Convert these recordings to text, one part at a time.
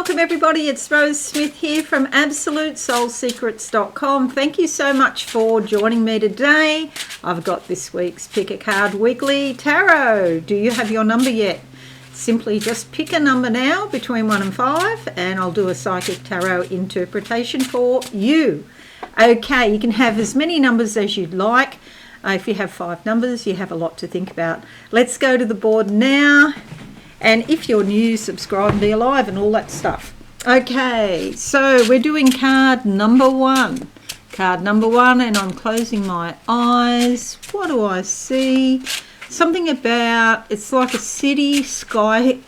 welcome everybody. It's Rose Smith here from AbsoluteSoulSecrets.com. Thank you so much for joining me today. I've got this week's Pick a Card Weekly Tarot. Do you have your number yet? Simply just pick a number now between 1 and 5 and I'll do a psychic tarot interpretation for you. Okay, you can have as many numbers as you'd like. If you have 5 numbers, you have a lot to think about. Let's go to the board now. And if you're new, subscribe and be alive and all that stuff. Okay, so we're doing card number 1. Card number 1, and I'm closing my eyes. What do I see? Something about, it's like a city skyline,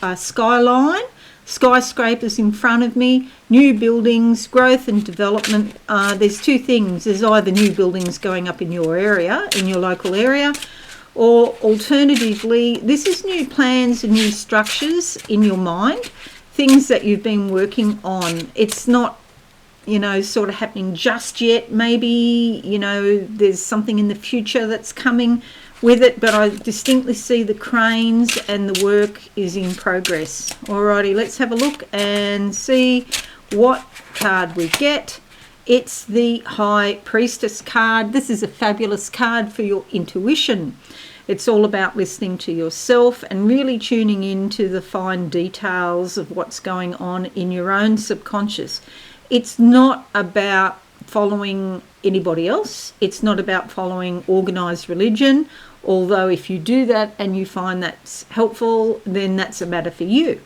skyscrapers in front of me, new buildings, growth and development. There's 2 things. There's either new buildings going up in your area, in your local area, or alternatively, this is new plans and new structures in your mind, things that you've been working on. It's not, sort of happening just yet. Maybe, there's something in the future that's coming with it, but I distinctly see the cranes and the work is in progress. Alrighty, let's have a look and see what card we get. It's the High Priestess card. This is a fabulous card for your intuition. It's all about listening to yourself and really tuning into the fine details of what's going on in your own subconscious. It's not about following anybody else. It's not about following organised religion, although if you do that and you find that's helpful, then that's a matter for you.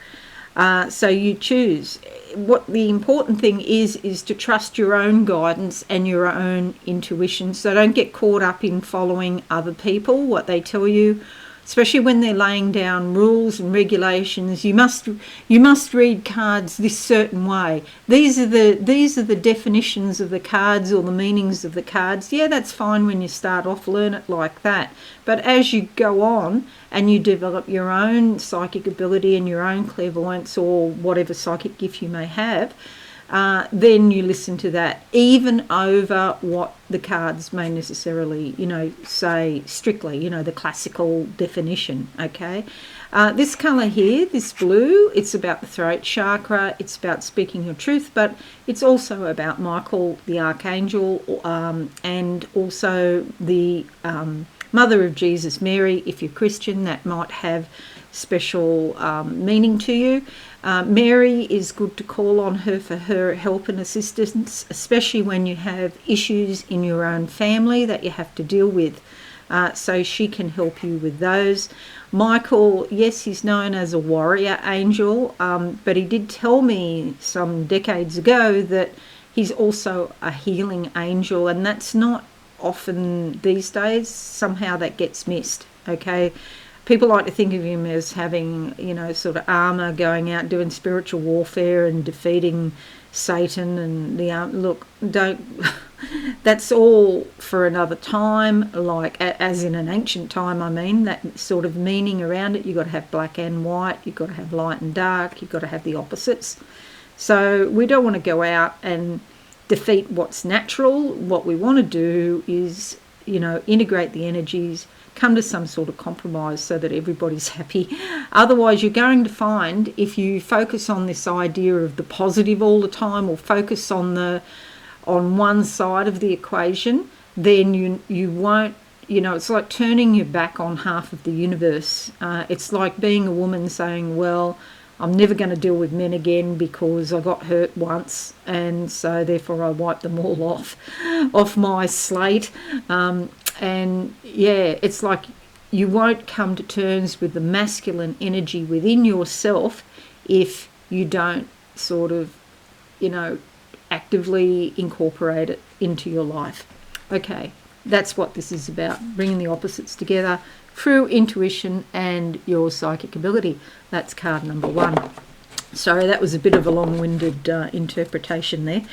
So you choose. What the important thing is to trust your own guidance and your own intuition. So don't get caught up in following other people, what they tell you, especially when they're laying down rules and regulations. You must read cards this certain way. These are the definitions of the cards or the meanings of the cards. Yeah, that's fine when you start off, learn it like that. But as you go on and you develop your own psychic ability and your own clairvoyance or whatever psychic gift you may have, then you listen to that, even over what the cards may necessarily, say strictly, the classical definition, okay? This colour here, this blue, it's about the throat chakra, it's about speaking your truth, but it's also about Michael, the Archangel, and also the Mother of Jesus, Mary. If you're Christian, that might have special meaning to you. Mary is good to call on her for her help and assistance, especially when you have issues in your own family that you have to deal with. So she can help you with those. Michael, yes, he's known as a warrior angel, but he did tell me some decades ago that he's also a healing angel, and that's not often these days. Somehow that gets missed, okay? People like to think of him as having, sort of armour, going out doing spiritual warfare and defeating Satan and look, don't, that's all for another time, like as in an ancient time, I mean, that sort of meaning around it. You've got to have black and white, you've got to have light and dark, you've got to have the opposites. So we don't want to go out and defeat what's natural. What we want to do is, integrate the energies, come to some sort of compromise so that everybody's happy. Otherwise, you're going to find, if you focus on this idea of the positive all the time, or focus on one side of the equation, then you won't, it's like turning your back on half of the universe. It's like being a woman saying, well, I'm never going to deal with men again because I got hurt once, and so therefore I wipe them all off my slate. And yeah, it's like you won't come to terms with the masculine energy within yourself if you don't sort of, actively incorporate it into your life. Okay, that's what this is about, bringing the opposites together through intuition and your psychic ability. That's card number 1. Sorry, that was a bit of a long-winded interpretation there.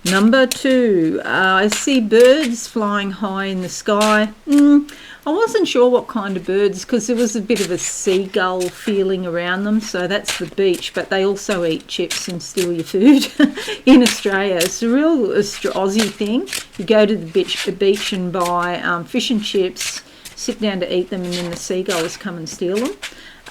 Number 2, I see birds flying high in the sky. I wasn't sure what kind of birds because there was a bit of a seagull feeling around them, so that's the beach, but they also eat chips and steal your food in Australia. It's a real Aussie thing. You go to the beach and buy fish and chips, sit down to eat them, and then the seagulls come and steal them.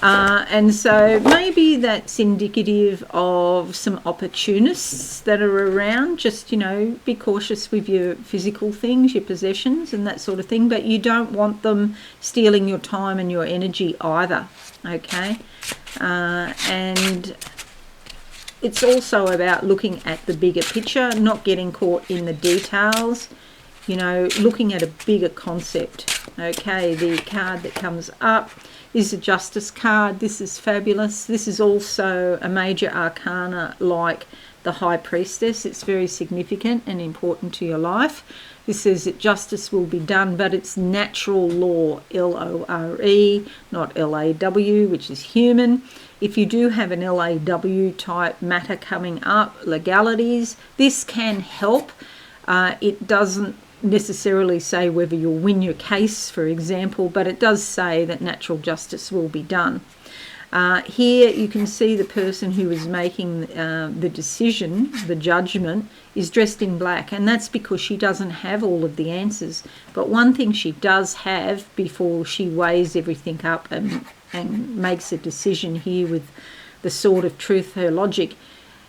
And so maybe that's indicative of some opportunists that are around. Just, be cautious with your physical things, your possessions and that sort of thing, but you don't want them stealing your time and your energy either, okay? And it's also about looking at the bigger picture, not getting caught in the details, looking at a bigger concept, okay? The card that comes up is a Justice card. This is fabulous. This is also a major arcana like the High Priestess. It's very significant and important to your life. This says that justice will be done, but it's natural law, L-O-R-E, not L-A-W, which is human. If you do have an L-A-W type matter coming up, legalities, this can help. It doesn't necessarily say whether you'll win your case, for example, but it does say that natural justice will be done. Here you can see the person who is making the decision, the judgment, is dressed in black, and that's because she doesn't have all of the answers. But one thing she does have before she weighs everything up and makes a decision here with the sword of truth, her logic,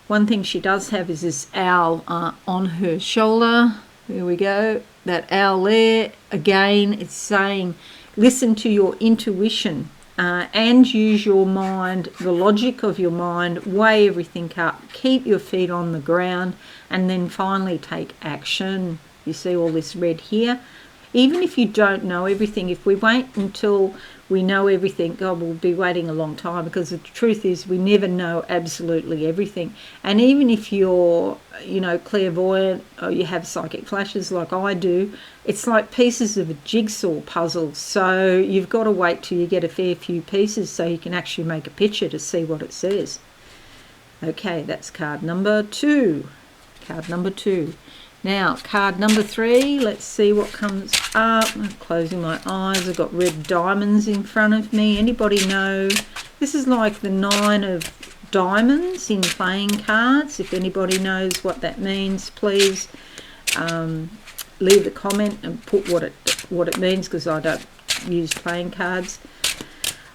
one thing she does have is this owl on her shoulder. There we go, that owl there. Again, it's saying listen to your intuition and use your mind, the logic of your mind, weigh everything up, keep your feet on the ground, and then finally take action. You see all this red here? Even if you don't know everything, if we wait until we know everything, God, we'll be waiting a long time, because the truth is we never know absolutely everything. And even if you're, clairvoyant or you have psychic flashes like I do, it's like pieces of a jigsaw puzzle. So you've got to wait till you get a fair few pieces so you can actually make a picture to see what it says. Okay, that's card number 2. Card number 2. Now, card number 3, let's see what comes up. I'm closing my eyes. I've got red diamonds in front of me. Anybody know? This is like the 9 of diamonds in playing cards. If anybody knows what that means, please leave the comment and put what it means, because I don't use playing cards.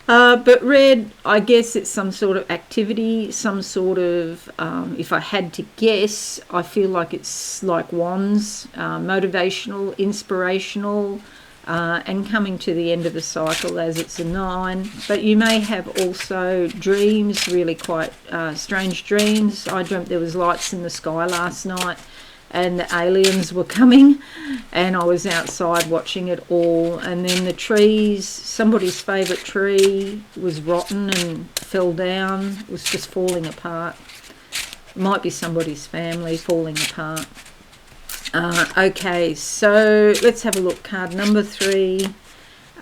But red, I guess it's some sort of activity, some sort of, if I had to guess, I feel like it's like wands, motivational, inspirational, and coming to the end of the cycle as it's a 9. But you may have also dreams, really quite strange dreams. I dreamt there was lights in the sky last night and the aliens were coming, and I was outside watching it all. And then the trees, somebody's favourite tree was rotten and fell down, it was just falling apart. It might be somebody's family falling apart. Okay, so let's have a look. Card number 3.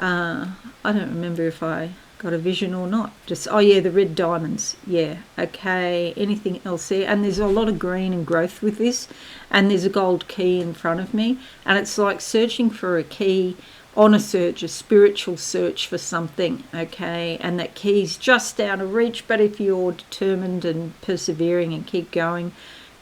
I don't remember if I got a vision or not. Just, oh yeah, the red diamonds. Yeah, okay. Anything else there? And there's a lot of green and growth with this. And there's a gold key in front of me. And it's like searching for a key on a search, a spiritual search for something, okay? And that key's just out of reach, but if you're determined and persevering and keep going,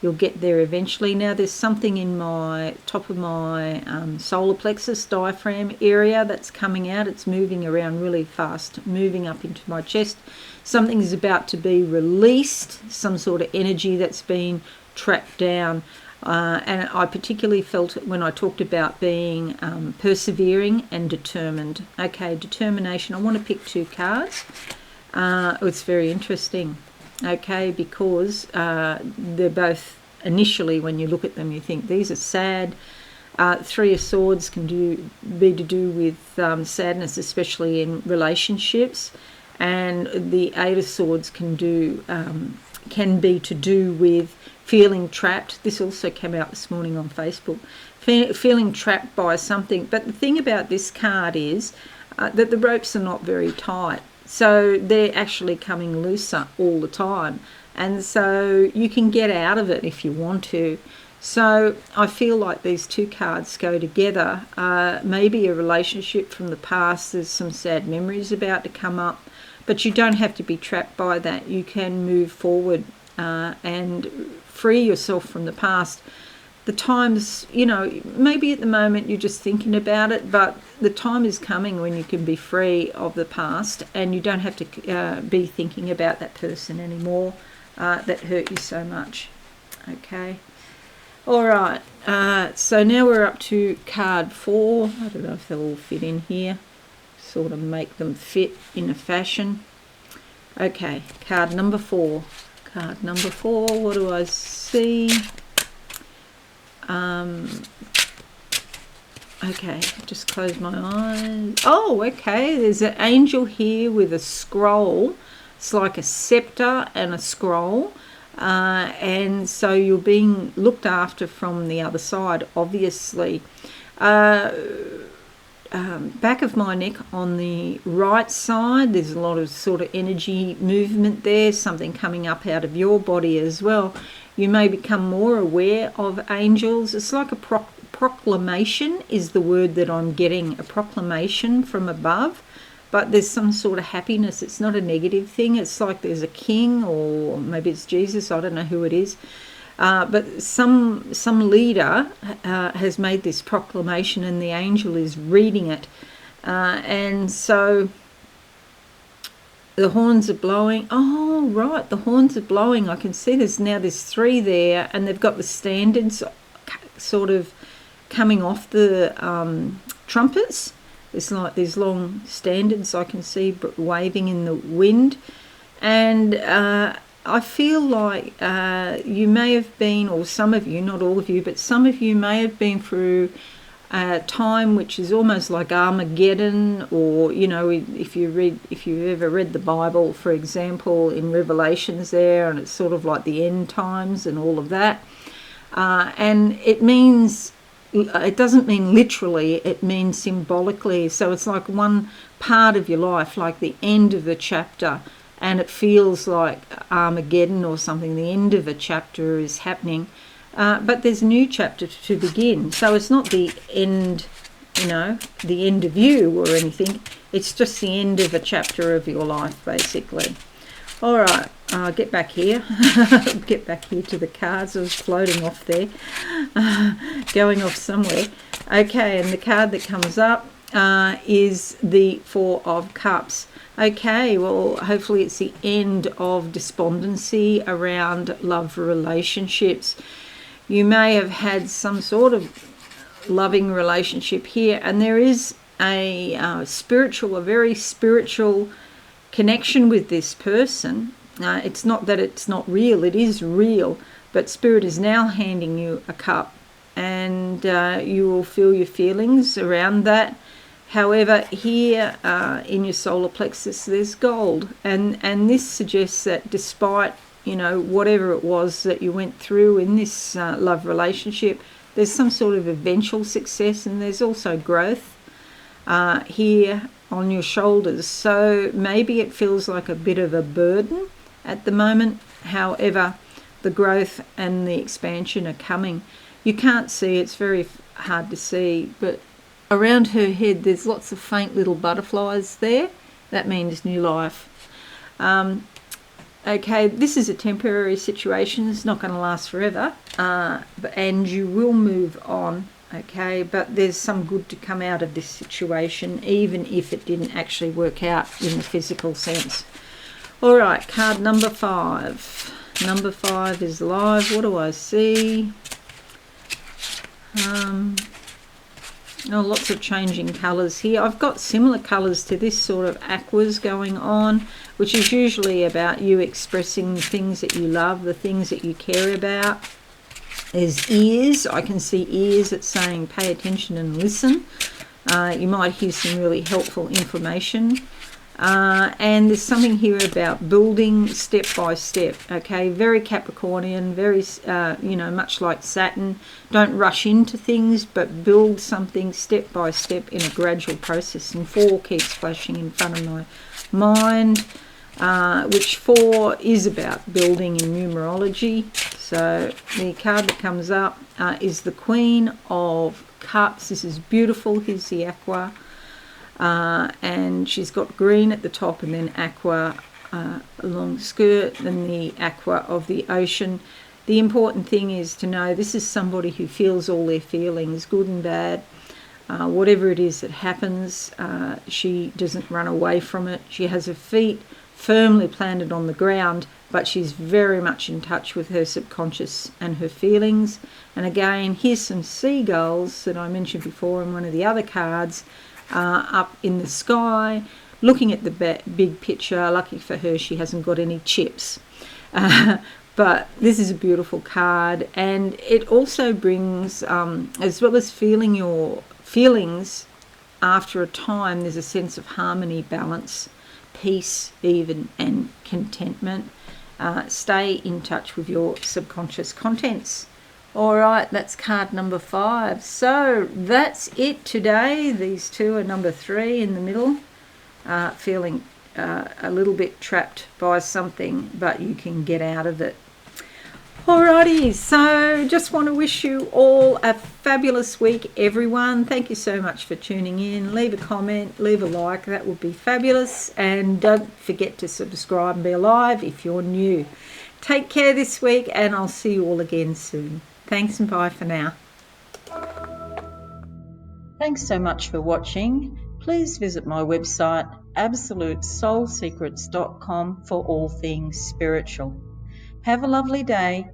you'll get there eventually. Now, there's something in my top of my solar plexus diaphragm area that's coming out. It's moving around really fast, moving up into my chest. Something is about to be released, some sort of energy that's been trapped down. And I particularly felt it when I talked about being persevering and determined. Okay, determination. I want to pick 2 cards. It's very interesting. Okay, because they're both, initially when you look at them you think these are sad. 3 of Swords can be to do with sadness, especially in relationships, and the 8 of Swords can be to do with feeling trapped. This also came out this morning on Facebook. Feeling trapped by something. But the thing about this card is that the ropes are not very tight. So they're actually coming looser all the time. And so you can get out of it if you want to. So I feel like these 2 cards go together. Maybe a relationship from the past, there's some sad memories about to come up. But you don't have to be trapped by that. You can move forward and free yourself from the past. the time's, maybe at the moment you're just thinking about it, but the time is coming when you can be free of the past and you don't have to be thinking about that person anymore that hurt you so much. Okay. All right. So now we're up to card 4. I don't know if they'll all fit in here. Sort of make them fit in a fashion. Okay. Card number 4. Card number 4. What do I see? Okay, just close my eyes. Oh, okay, there's an angel here with a scroll. It's like a scepter and a scroll. And so you're being looked after from the other side, obviously. Back of my neck on the right side, there's a lot of sort of energy movement there, something coming up out of your body as well. You may become more aware of angels. It's like a proclamation is the word that I'm getting, a proclamation from above, but there's some sort of happiness. It's not a negative thing. It's like there's a king, or maybe it's Jesus, I don't know who it is, but some leader has made this proclamation and the angel is reading it, and so the horns are blowing. Oh, right, the horns are blowing. I can see there's 3 there, and they've got the standards sort of coming off the trumpets. There's like these long standards I can see waving in the wind. And I feel like you may have been, or some of you, not all of you, but some of you may have been through a time which is almost like Armageddon, or if you've ever read the Bible, for example, in Revelations there, and it's sort of like the end times and all of that, and it doesn't mean literally, it means symbolically. So it's like one part of your life, like the end of the chapter, and it feels like Armageddon or something. The end of a chapter is happening. But there's a new chapter to begin. So it's not the end, the end of you or anything. It's just the end of a chapter of your life, basically. All right, get back here. Get back here to the cards. I was floating off there, going off somewhere. Okay, and the card that comes up is the 4 of Cups. Okay, well, hopefully it's the end of despondency around love relationships. You may have had some sort of loving relationship here, and there is a very spiritual connection with this person. It's not that it's not real, it is real, but Spirit is now handing you a cup, and you will feel your feelings around that. However, here in your solar plexus, there's gold, and this suggests that despite whatever it was that you went through in this love relationship, there's some sort of eventual success, and there's also growth here on your shoulders. So maybe it feels like a bit of a burden at the moment. However, the growth and the expansion are coming. You can't see, it's very hard to see, but around her head there's lots of faint little butterflies there. That means new life. Okay, this is a temporary situation. It's not going to last forever, and you will move on. Okay, but there's some good to come out of this situation, even if it didn't actually work out in the physical sense. All right, card number 5. Number 5 is live. What do I see? Lots of changing colours here. I've got similar colours to this sort of aquas going on, which is usually about you expressing the things that you love, the things that you care about. There's ears. I can see ears that's saying pay attention and listen. You might hear some really helpful information. And there's something here about building step by step. Okay, very Capricornian, very, much like Saturn. Don't rush into things, but build something step by step in a gradual process. And 4 keeps flashing in front of my mind, which 4 is about building in numerology. So the card that comes up is the Queen of Cups. This is beautiful. Here's the aqua. And she's got green at the top, and then aqua along the skirt, and the aqua of the ocean. the important thing is to know this is somebody who feels all their feelings, good and bad. Whatever it is that happens, she doesn't run away from it. She has her feet firmly planted on the ground, but she's very much in touch with her subconscious and her feelings. And again, here's some seagulls that I mentioned before in one of the other cards, up in the sky, looking at the big picture. Lucky for her, she hasn't got any chips. But this is a beautiful card, and it also brings, as well as feeling your feelings, after a time there's a sense of harmony, balance, peace even, and contentment. Stay in touch with your subconscious contents. All right, that's card number 5. So that's it today. These two are number 3 in the middle, feeling a little bit trapped by something, but you can get out of it. Alrighty, so just want to wish you all a fabulous week, everyone. Thank you so much for tuning in. Leave a comment, leave a like, that would be fabulous. And don't forget to subscribe and be alive if you're new. Take care this week, and I'll see you all again soon. Thanks and bye for now. Thanks so much for watching. Please visit my website, absolutesoulsecrets.com, for all things spiritual. Have a lovely day.